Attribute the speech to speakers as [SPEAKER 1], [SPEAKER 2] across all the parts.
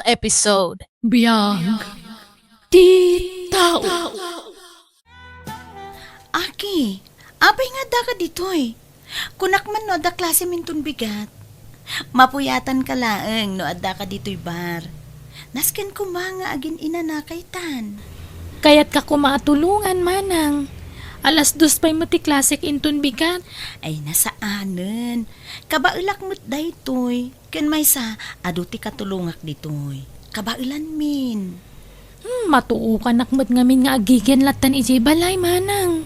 [SPEAKER 1] episode.
[SPEAKER 2] Biyag di tao.
[SPEAKER 3] Aki, abay nga da ka ditoy. Kunak man no da klase mintun bigat. Mapuyatan ka laeng no adda ka ditoy bar. Nasken ko mga agin inanakay tan.
[SPEAKER 2] Kaya't ka kumatulungan manang. Alas 2 pa'y mati klasik intun bigat.
[SPEAKER 3] Ay nasaanen. Kabailak mo't daytoy. Ken may sa aduti katulungak ditoy. Kabailan min.
[SPEAKER 2] Matuo ka nakmat ngamin nga agigyan latan iti balay manang.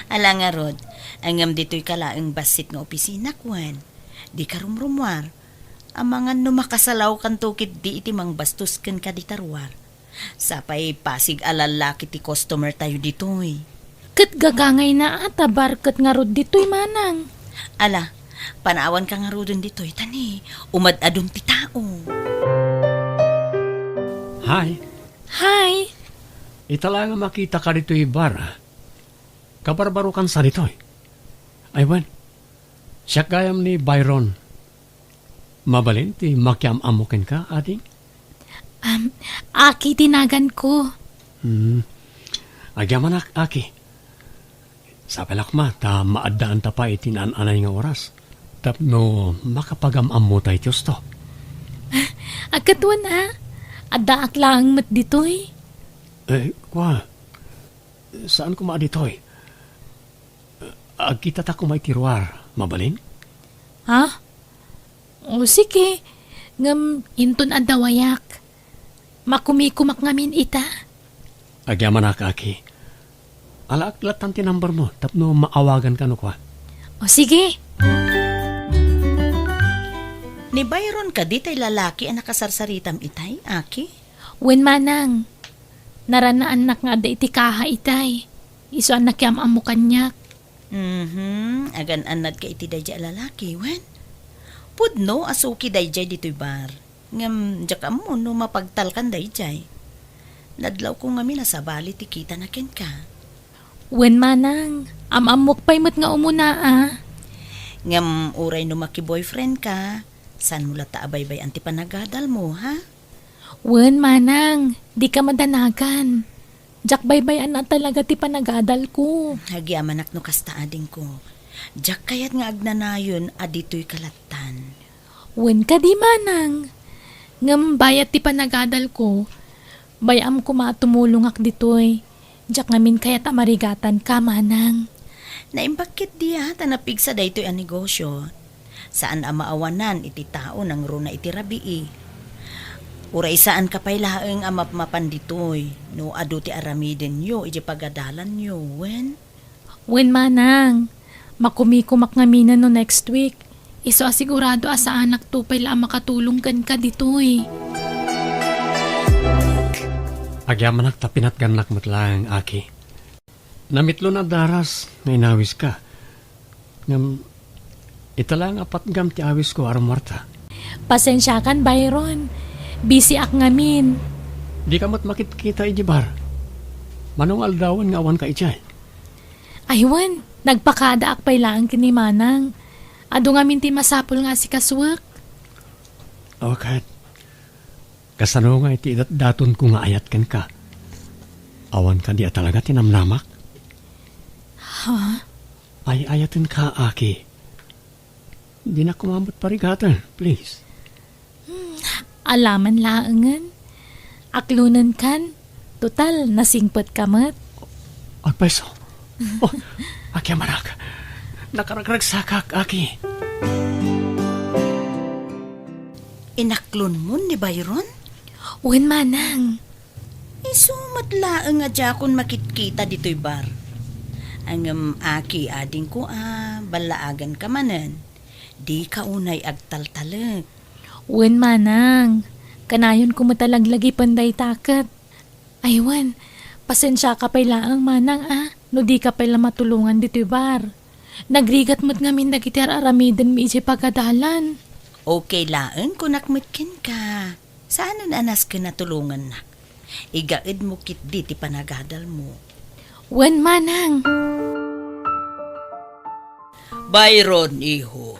[SPEAKER 3] Ala nga rod, angam dito'y kalaeng basit nga opisina kwan. Di ka rumrumwar. Ang mga numakasalaw kan tukit di iti mang bastos ken kaditarwar. Sapay pasig alalaki ti customer tayo dito'y.
[SPEAKER 2] Kat gagangay na ata barkat nga rod dito'y manang.
[SPEAKER 3] Ala, panaawan ka nga rodon dito'y tani. Umadadon ti tao.
[SPEAKER 4] Hi,
[SPEAKER 2] Hi,
[SPEAKER 4] itala nga makita ka dito bar. Kabarbaro kan sa dito. Aywan, siya gayam ni Byron. Mabalin ti makiam-amukin ka, ading?
[SPEAKER 2] Aki tinagan ko.
[SPEAKER 4] Agyaman aki. Sa pelakma, ta maadaan ta pa itinananay nga oras. Tapno makapagam-am mo tayo Diyos to.
[SPEAKER 2] Agkatuan ha. Adaak lang mat dito'y.
[SPEAKER 4] Kwa, saan ko maaditoy? Agkita ta kumay tiruar, mabalin?
[SPEAKER 2] Ha? O sige. Ngam intun adawayak. Makumikumak ngamin ita.
[SPEAKER 4] Agyaman aki. Alaaklat ang tinumber mo, tapno maawagan ka no kwa.
[SPEAKER 2] O sige.
[SPEAKER 3] Ni Byron ka di tay lalaki ang nakasarsaritam itay, Aki?
[SPEAKER 2] Wen manang. Naranaan nak nga da iti kaha itay. Iso ang nakiam amo kanyak.
[SPEAKER 3] Agan anad ka iti dayjay lalaki, wen? Pudno asuki dayjay dito'y bar. Ngam, jak mo no mapagtalkan dayjay. Nadlaw ko nga minasabali ti kita na ken ka.
[SPEAKER 2] Wen manang. Amok pa'y mat nga umuna ah.
[SPEAKER 3] Ngam, uray no maki-boyfriend ka. San mula taabaybay anti panagadal mo, ha?
[SPEAKER 2] Wen manang. Di ka madanagan. Jak baybayan na talaga ti panagadal ko.
[SPEAKER 3] Hagyamanak no kasta ading ko. Jak kayat nga agnanayon adito'y kalatan.
[SPEAKER 2] Wen ka di manang. Ngam bayat ti panagadal ko. Bayam ko matumulong ak ditoy. Jak ngamin kaya tamarigatan ka manang.
[SPEAKER 3] Naimbakit diya tanapig sa daytoy ang negosyo. Saan ang maawanan iti tao ng runa iti rabii. Uray saan kapay laeng ang mapmapan ditoy. No aduti aramiden nyo iti pagadalan nyo, wen?
[SPEAKER 2] Wen manang. Makumikumak ngaminan no next week. Iso asigurado asa anak tupay lang makatulong kan ka ditoy.
[SPEAKER 4] Agyamanak tapinat ganak matlang, aki. Namitlo na daras, may nawis ka. Ngam, italang apat gam ti awis ko, Marta.
[SPEAKER 2] Pasensya kan, Byron. Busy ak ngamin.
[SPEAKER 4] Di ka mat makikita ijibar. Manong aldawan nga awan ka ijay.
[SPEAKER 2] Aywan, nagpakada ak pay lang kini manang. Ado ngamin ti masapol nga si kaswak.
[SPEAKER 4] Okay. Kasano nga iti daton ko nga ayat kan ka. Awan ka di talaga tinamnamak.
[SPEAKER 2] Ha?
[SPEAKER 4] Ay ayatin ka, aki. Di na kumamot parigatan, please.
[SPEAKER 2] Alaman laangan. Aklunan kan. Total, nasingpot kamat.
[SPEAKER 4] Agpeso. Oh, aki manak. Nakaragragsakak, aki.
[SPEAKER 3] Inaklon mo ni Byron?
[SPEAKER 2] Wen manang.
[SPEAKER 3] Isumat laeng nga jakon makitkita dito'y bar. Ang aki ading ko balaagan ka manen. Di ka unay agtaltalag.
[SPEAKER 2] Wen manang. Kanayon ko matalaglagi panday takat. Aywan, pasensya ka pay laang manang no di ka pala matulungan dito'y bar. Nagrigat mo't ngamin dagiti aramiden mi iti pagadalan.
[SPEAKER 3] Okay laeng kung nakmitkin ka. Saan anas ka natulungan na? Igaid mo kit di ti panagadal mo.
[SPEAKER 2] Wen manang.
[SPEAKER 3] Byron, iho.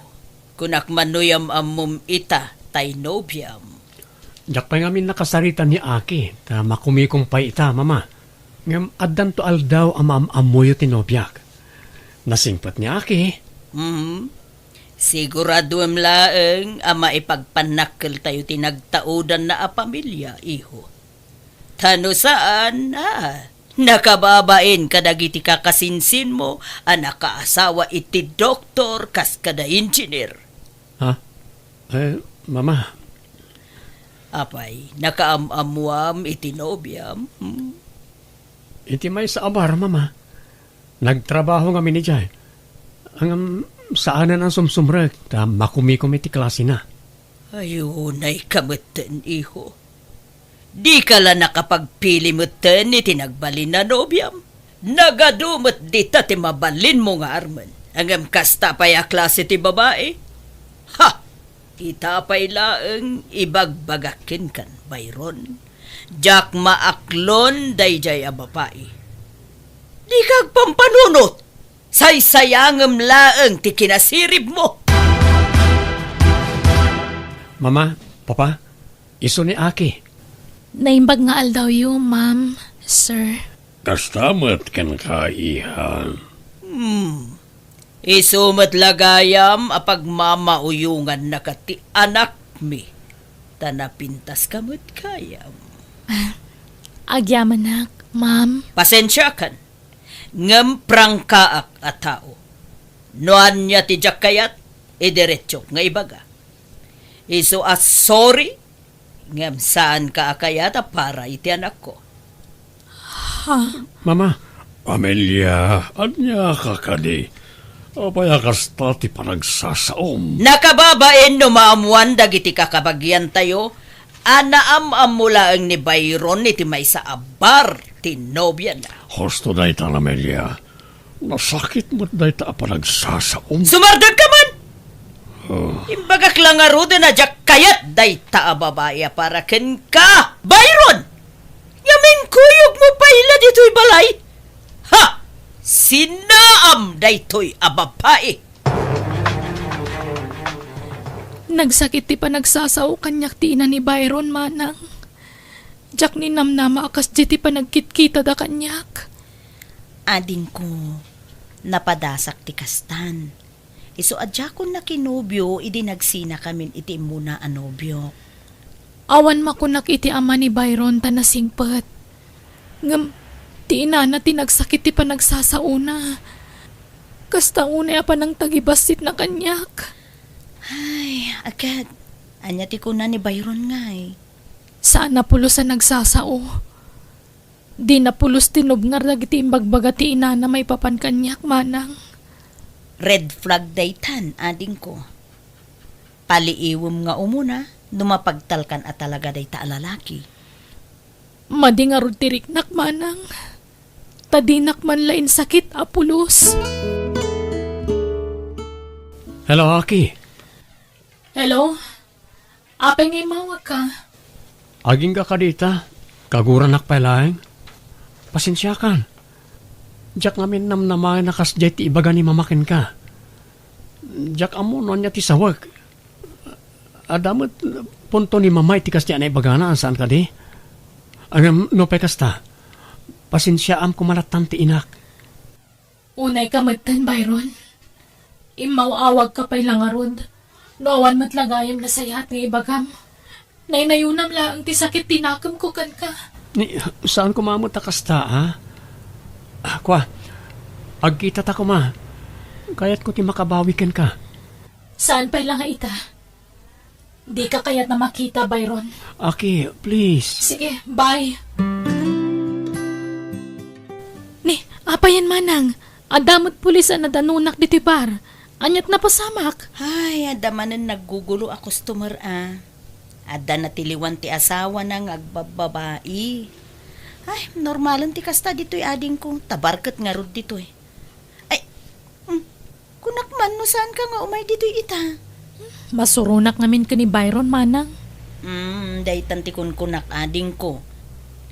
[SPEAKER 3] Kunak manuyam amum ita, tinobiam.
[SPEAKER 4] Jak pa ngamin nakasarita ni Aki, ta makumikong pa ita, mama. Ngam addan to aldaw amuyo tinobyak. Nasingpat ni Aki.
[SPEAKER 3] Siguraduam laeng ama ipagpanakil tayo tinagtaudan na a pamilya, iho. Tano saan, nakababain kadagiti kakasinsin mo, nakaasawa iti doktor kas kada engineer.
[SPEAKER 4] Ha? Mama,
[SPEAKER 3] Apay, nakaamamuam iti nobyam.
[SPEAKER 4] iti may sa abar, mama. Nagtrabaho nga ni Jay. Ang saanan ang sumsumrek, ta makumikom iti klase na.
[SPEAKER 3] Ayun ay kamutan, iho. Di ka la nakapagpili mo ten iti nagbalin na nobyam. Nagadumot dita ti mabalin mo nga arman. Ang kasta pa'y a klase ti babae. Ha! Itapay laeng ibagbagakin kan, Byron. Jak maaklon dayjay a babae. Di kag pampanunot. Saysayangem laeng ti kinasirib mo.
[SPEAKER 4] Mama, papa, iso ni Aki.
[SPEAKER 2] Naimbag nga aldaw yung, ma'am, sir.
[SPEAKER 1] Kastamat kan kaihan.
[SPEAKER 3] Isumat lagayam apag mamauyungan na kati anak mi. Tanapintas kamot kayam.
[SPEAKER 2] Agyaman nak, ma'am.
[SPEAKER 3] Pasensya kan. Ngem prangkaak a tao. Noan niya ti jakayat, idiretso nga ibaga. Iso as sorry, ngem saan ka akayat para iti anak ko.
[SPEAKER 4] Mama,
[SPEAKER 1] Amelia, anya ka kadi. Apay kasta ti panagsasaom.
[SPEAKER 3] Nakababain no maamuan dagiti kakabagyan tayo, anaam mula ang ni Byron iti may sa abar ti nobya na.
[SPEAKER 1] Hosto day ta, Amelia. Nasakit mo't day ta panagsasaom.
[SPEAKER 3] Sumardod ka man! Imbagak lang nga ruda na jak kayat day ta babaya para ken ka, Byron! Yamin kuyog mo pa ila dito'y balay? Ha! Sinaam daytoy ababae!
[SPEAKER 2] Nagsakit ti pa nagsasaw kanyak ti ina ni Byron, manang. Jak ni namnama akas di ti pa nagkitkita da kanyak.
[SPEAKER 3] Ading ko, napadasak ti kastan. Iso adya ko na kinobyo, idi nagsina kamin iti muna anobyo.
[SPEAKER 2] Awan makunak iti ama ni Byron ta nasingpet. Ngam, ti ina na tinagsakit ti pa nagsasauna. Kasta una pa nang tagibasit na kanyak.
[SPEAKER 3] Ay, agad. Anya ti ko na ni Byron ngay.
[SPEAKER 2] Saan na pulos sa nagsasao? Di na pulos tinubngar dagiti imbagbaga ti ina na may papan kanyak, manang.
[SPEAKER 3] Red flag daytan, ading ko. Paliiwom nga umuna, numapagtalkan at talaga dayta alalaki.
[SPEAKER 2] Madi nga rutiriknak, manang. Tadinak man lain sakit, apulos.
[SPEAKER 4] hello Aki.
[SPEAKER 2] Hello? Apay ngay mawag ka.
[SPEAKER 4] Aging ka kadita, kaguranak pa laeng. Pasensya kan. Jak ngamin namnamay nakasjay ti ibaga ni mamakin ka. Jak amo no niya ti sawag. Adamot punto ni mamay ti kasya na ibaga na saan ka di? Ang no pe kasta. Pasensya am kumalatan ti inak.
[SPEAKER 2] Unay ka magtan, Byron. Imawawag ka pa'y langarod. Noawan matlagayam na sayat ng ibagam. Nainayunam lang ti sakit tinakam ko kan ka.
[SPEAKER 4] Ni, saan kumamot ta kasta, ha? Kwa, agkita ta kuma. Kaya't ko ti makabawikan ka.
[SPEAKER 2] Saan pa'y lang ita? Di ka kaya't na makita, Byron.
[SPEAKER 4] Aki, please.
[SPEAKER 2] Sige, bye. Ni, apayan manang. Adamot pulis na danunak dito bar. Anyat na pasamak.
[SPEAKER 3] Ay, adamanan naggugulo a customer Ada na tiliwan ti asawa ng agbababae. Ay, normalan ti kasta dito'y ading ko. Tabarkat nga rod dito'y. Ay, kunakman no saan ka nga umay dito'y ita?
[SPEAKER 2] Masurunak namin ka ni Byron, manang.
[SPEAKER 3] Daytan ti kunak ading ko.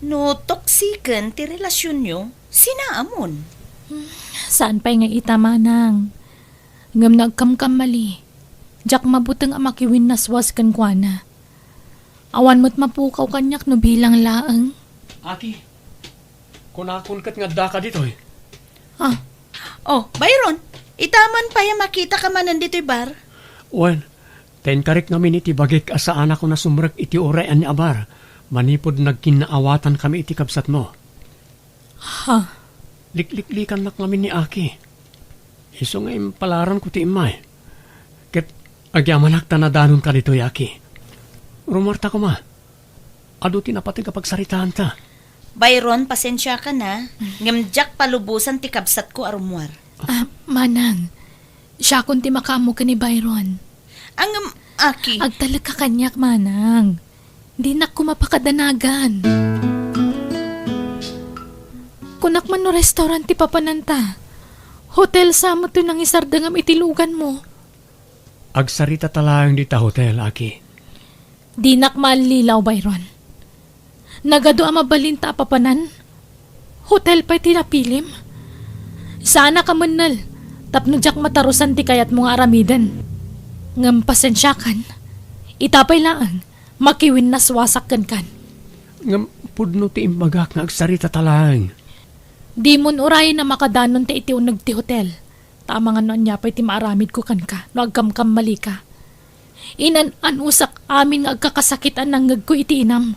[SPEAKER 3] No, toksikan ti relasyon nyo, sinaamon.
[SPEAKER 2] Saan pa'y nga ita, manang? Ngam nagkamkamali. Jak mabutang amakiwin naswas kan kuana. Awan mo't mapukaw kanyak no bilang laang.
[SPEAKER 4] Aki, kunakon kat nga da ka dito eh.
[SPEAKER 2] Ah,
[SPEAKER 3] Oh, Byron, itaman pa yung makita ka man nandito'y bar.
[SPEAKER 4] Wen, ten karik namin iti bagik asa anak ko na sumrek iti orayan ni Abar. Manipod nagkinaawatan kami iti kabsat mo.
[SPEAKER 2] ha,
[SPEAKER 4] Likliklikan nak namin ni Aki. Iso nga impalaran ko ti imay. Ket agyamanak tanadanon ka dito, Aki. Rumarta ko ma. Ado tinapatid kapag saritaan ta.
[SPEAKER 3] Byron, pasensya ka na. Ngamjak palubusan ti kabsat ko arumwar.
[SPEAKER 2] Manang. Siya kung ti makamo ka ni Byron.
[SPEAKER 3] Ang Aki,
[SPEAKER 2] Agtalag ka kanyak, Manang. Di na ko mapakadanagan. Kunak man no restaurant ti papananta. Hotel sa mo to nang isardangam itilugan mo.
[SPEAKER 4] Agsarita talayang dita hotel, Aki.
[SPEAKER 2] Di nak malilaw, Byron. Nagado ang mabalinta papanan. Hotel pa'y tinapilim. Sana ka manal. Tapno jak matarusan ti kayat mo nga aramidan. Ngam pasensyakan. Itapay laang. Makiwin na swasak kan.
[SPEAKER 4] Ngam pudno ti imbagak nga agsarita talayang.
[SPEAKER 2] Di mon urayin na makadanon ti iti unag ti hotel. Tama nga noon niya pa'y ti maaramid ko kan ka. No agkam-kam mali ka. Inan-anusak amin nga agkakasakitan ng ngag ko iti inam.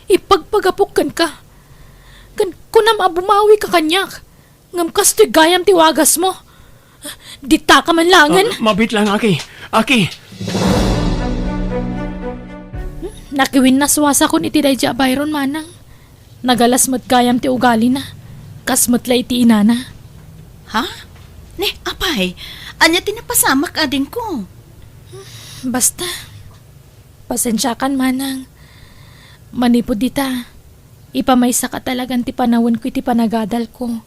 [SPEAKER 2] Ipagpagapok kan ka. Kunam abumawi ka kanyak. Ngam kasto'y gayam ti wagas mo. Dita ka man langan.
[SPEAKER 4] Mabit lang, Aki. Aki!
[SPEAKER 2] Nakiwin na swasa ko iti dayja Byron, Manang. Nagalas mo't gayam ti ugali na. Kasmo't la iti inana.
[SPEAKER 3] ha? Ne, apay, anya tinapasamak ading ko.
[SPEAKER 2] Basta. Pasensyakan, Manang. Manipod dita. Ipamaysa ka talagang ti panawon ko iti panagadal ko.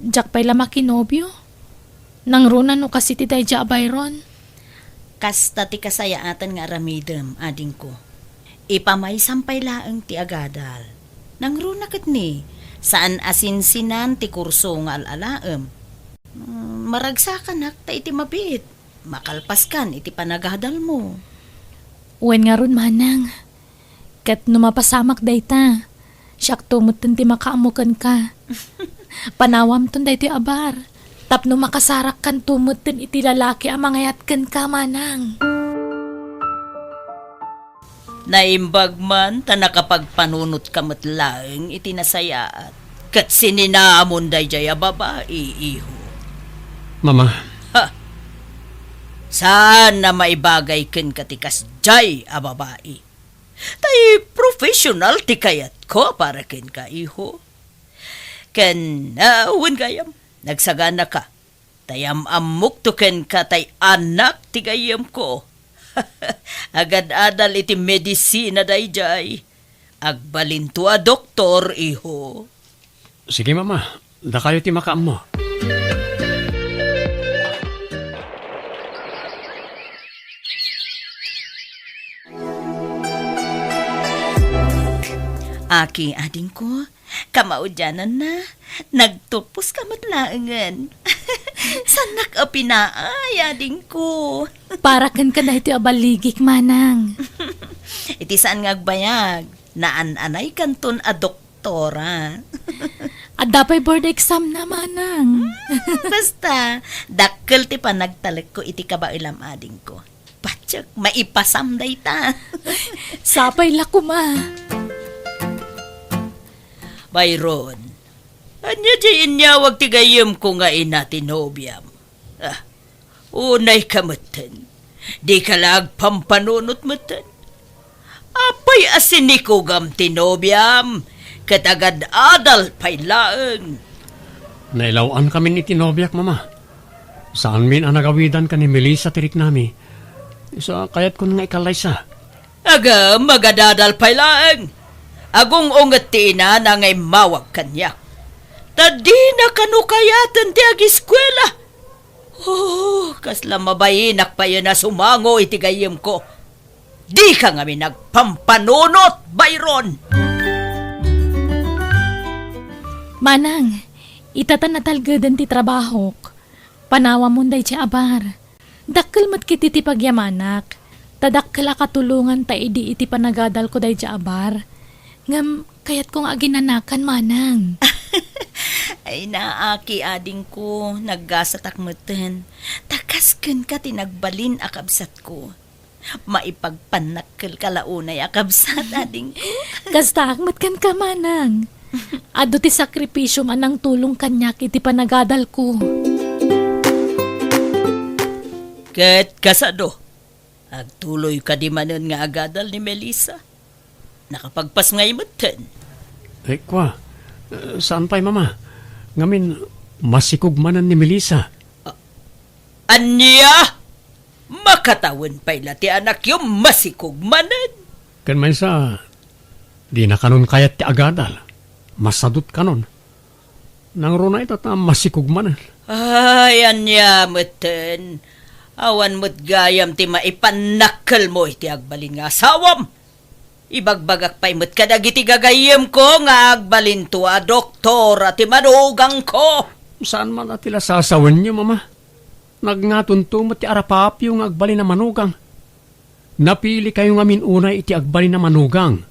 [SPEAKER 2] Jak pa'y lama kinobyo. Nang runan no kasi ti dayja Byron.
[SPEAKER 3] Kasta ti kasayaatan nga aramidem, ading ko. Ipamay sampay laeng ti agadal. Nang runakat ni, saan asinsinan ti kurso nga alalaem. Maragsakan ta iti mabit. Makalpaskan iti panagadal mo.
[SPEAKER 2] Uwen nga ron, Manang. Kat numapasamak dayta. Siyak tumutin ti makaamukan ka. Panawam ton dayto abar. Tapno makasarak kan tumutin iti lalaki ang mangayat kan ka, Manang.
[SPEAKER 3] Naimbag man, ta nakapagpanunot kamot laeng iti nasayaat. Kat sininamon day jaya babae, iho.
[SPEAKER 4] Mama,
[SPEAKER 3] Saan na maibagay ken katikas jay a babae? Tay professional ti kayat ko para ken ka, iho. Ken wen gayam, nagsagana ka. Tayam amok to ken ka tay anak ti gayam ko. Agad-adal iti medisina day jay. Agbalinto a doktor, iho.
[SPEAKER 4] sige mama. Da kayo ti makaam mo.
[SPEAKER 3] Aki, ading ko, kamaudyanan na. Nagtupos kamat laangan. Sanak a pinaay, ading ko.
[SPEAKER 2] Para kan ka dayto abaligik, Manang.
[SPEAKER 3] Iti saan nga agbayag, naan-anay kanton a doktora.
[SPEAKER 2] At dapay board exam na, Manang.
[SPEAKER 3] Basta, dakkel ti panagtalag ko iti kabailam ading ko. Patsak, maipasam day ta.
[SPEAKER 2] Sapay lakuma.
[SPEAKER 3] Byron, anya di inyawag ti gayem ko nga ina tinobyam. Unay kamatan, di ka lag pampanunot matan. Apay asiniko gam tinobyam, katagad adal pay laeng.
[SPEAKER 4] Nailawan kami ni Tinobyak, mama. Saan min ang nagawidan ka ni Melissa tirik nami? Isa kayat ko nga ikalay sa.
[SPEAKER 3] Aga, magadadal pay laeng. Agong ungat ti ina na ngay mawag kanya. Tadi na kanukayatan ti ag-eskwela. Oh, kasla mabayinak pa yun na sumango iti gayem ko. Di ka nga nagpampanunot, Byron!
[SPEAKER 2] Manang, itatan na talgadan ti trabaho. Panawa mo day ti abar. Dakkel mat kiti ti pagyamanak. Tadakkel a katulungan ta idi iti panagadal ko day jaabar. Ngam kayat kong aginanakan manang.
[SPEAKER 3] Ay naaki ading ko, naggasatak meten. Takasken ka tinagbalin akabsat ko. Maipagpanakkel kalaunay akabsat ading ko.
[SPEAKER 2] Kasta akmat kan ka manang. Ado ti sakripisyo manang tulong kanyak iti panagadal ko.
[SPEAKER 3] Ket kasado, agtuloy ka di manon nga agadal ni Melissa. Nakapagpas ngay meten.
[SPEAKER 4] Kwa, saan pa'y mama? Ngamin, masikugmanan ni Melissa.
[SPEAKER 3] Anya! Makatawan pa'y lati anak yung masikugmanan.
[SPEAKER 4] Kan may sa, di na kanon kayat ti agadal. Masadot kanon. Nang runa ito ta masikugmanan.
[SPEAKER 3] Ay, anya meten. Awan mo't gayam ti maipanakkel mo iti agbalin nga asawam. Ibagbagak pa'y mo't kadagiti gagayem ko nga agbalin to a doktor at manugang ko.
[SPEAKER 4] Saan man atila sasawan niyo, mama? Nagngaton to mo ti arapapyo nga agbalin na manugang. Napili kayo nga minunay iti agbalin na manugang.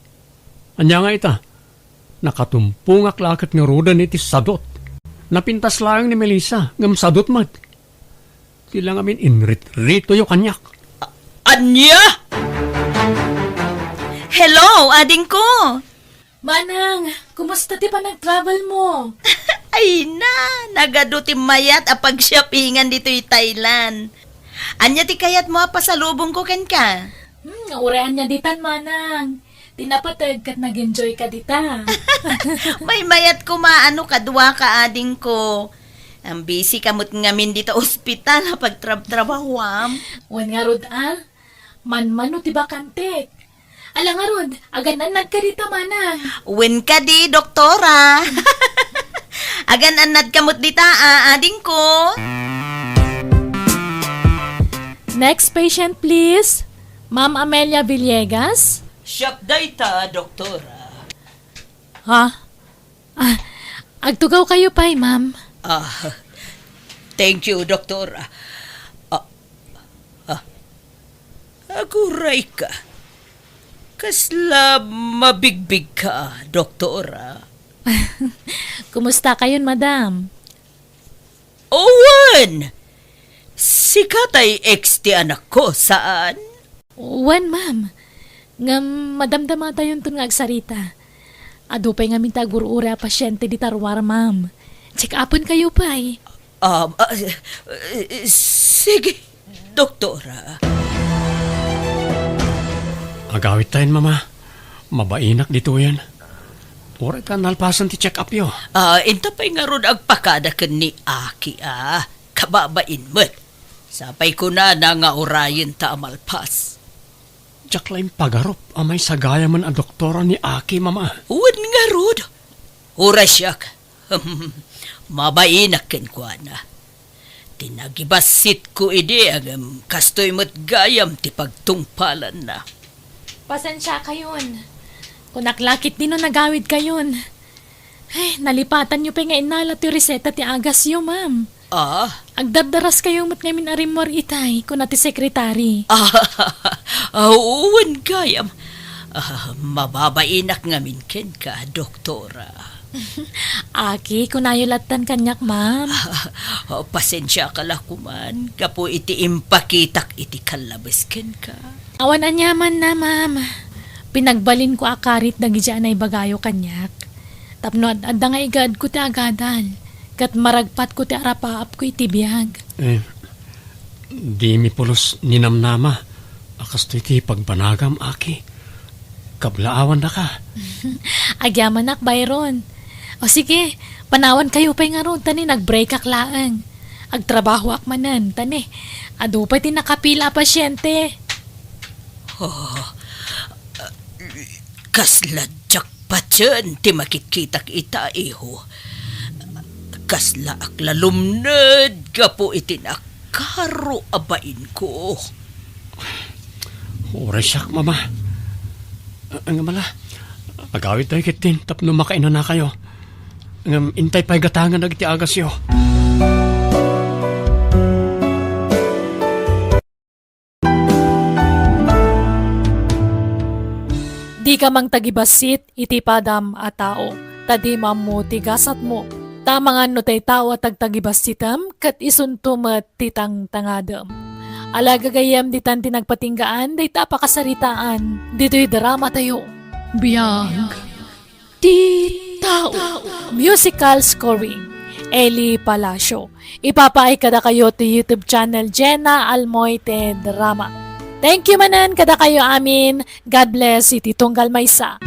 [SPEAKER 4] Anya nga ita, nakatumpong aklakat nga rodan iti sadot. Napintas lang ni Melissa, ngam sadot mat. Tila nga min inrit-rito yung kanyak.
[SPEAKER 3] Anya? Hello, ading ko.
[SPEAKER 2] Manang, kumusta ti pa nag-travel mo?
[SPEAKER 3] Ay na, nagaduti mayat apag shoppingan dito yung Thailand. Anya ti kayat mo pasalubong ko ken ka?
[SPEAKER 2] Urean niya ditan, manang. Tinapatag kat nag-enjoy ka dita.
[SPEAKER 3] May mayat ko maano kadwa ka ading ko. Ang busy kamot ngamin dito ospital pag trabahwam.
[SPEAKER 2] Wan nga rod manmano ti bakantek. Ala nga rod, agananad ka dito, manang.
[SPEAKER 3] Wen ka di, doktora. Agan-anad kamot dita, ading ko.
[SPEAKER 2] Next patient, please. Ma'am Amelia Villegas.
[SPEAKER 3] Siyak dayta, doktora.
[SPEAKER 2] Ha? Agtugaw kayo pa'y, ma'am.
[SPEAKER 3] Thank you, doktora. Aguray ka. Kasla mabigbig ka, doktora.
[SPEAKER 2] Kumusta kayon, madam?
[SPEAKER 3] Owen! Si Katay ex ti anak ko, saan?
[SPEAKER 2] Wan, ma'am. Ngam madamdama tayon tun nga agsarita. Adupay nga mintagurura pasyente di tarwar, ma'am. Check upon kayo pa'y.
[SPEAKER 3] Sige, doktora.
[SPEAKER 4] Agawit tayo, mama. Mabainak dito yan. Oray ka nalpasan ti check up yo.
[SPEAKER 3] Inta pa'y nga ron agpakada ka ni Aki, kababain mo't. Sapay ko na nga orayin ta amalpas.
[SPEAKER 4] Diyak lang pagarop amay sagaya man ang doktora ni Aki, mama.
[SPEAKER 3] Uwan nga ron. Oray siyak. Mabainak ken kwa na. Tinagibasit ko ide ang kastoy mo't gayam ti pagtungpalan na.
[SPEAKER 2] Pasensya kayon. Kung naklakit din no nagawid kayon. Ay, nalipatan nyo pa nga inala ti reseta ti agas yo, ma'am. Agdardaras kayo mat ngamin arimor itay kung nati sekretary.
[SPEAKER 3] Uwan gayam. Mababainak ngamin ken ka, doktora.
[SPEAKER 2] Aki, kung nayulatan kanyak, ma'am.
[SPEAKER 3] Pasensya ka lakuman. Kapo iti impakitak iti kalabas ken ka.
[SPEAKER 2] Awan anyaman na, ma'am. Pinagbalin ko akarit na gijaan ay bagayo kanyak. Tapno adda nga igad ko ti agadal. Kat maragpat ko ti arapaap ko iti biyag.
[SPEAKER 4] Di mi pulos ninamnama. Akas to iti pagbanagam, Aki. Kablaawan na ka.
[SPEAKER 2] Agyaman ak, Byron. O sige, panawan kayo pa'y nga ron. Tani, nag-break ak laang. Agtrabaho ak manan. Tani, ado pa'y tinakapila pasyente.
[SPEAKER 3] Kasladyak pa dyan, ti makikitak ita, iho. Kasla aklalumnad, kapo itinakaro abain ko.
[SPEAKER 4] Oray siyak, mama. Ang mala, agawit tayo kitin, tapno makainan na kayo. Ang intay pa'y gatangan na iti agas yo.
[SPEAKER 2] Di ka mang tagibasit, iti padam a tao. Tadi mo tigasat mo. Tamangan no tay tao at tagtagibasitam, kat isuntumat titang tangadam. Alaga gayam ditan tinagpatinggaan, day tapakasaritaan. Dito'y drama tayo. Biyag. Di tao. Musical scoring. Eli Palacio. Ipapaay kada kayo to YouTube channel Jenna Almoite Drama. Thank you manan kada kayo amin. God bless iti tunggal maysa.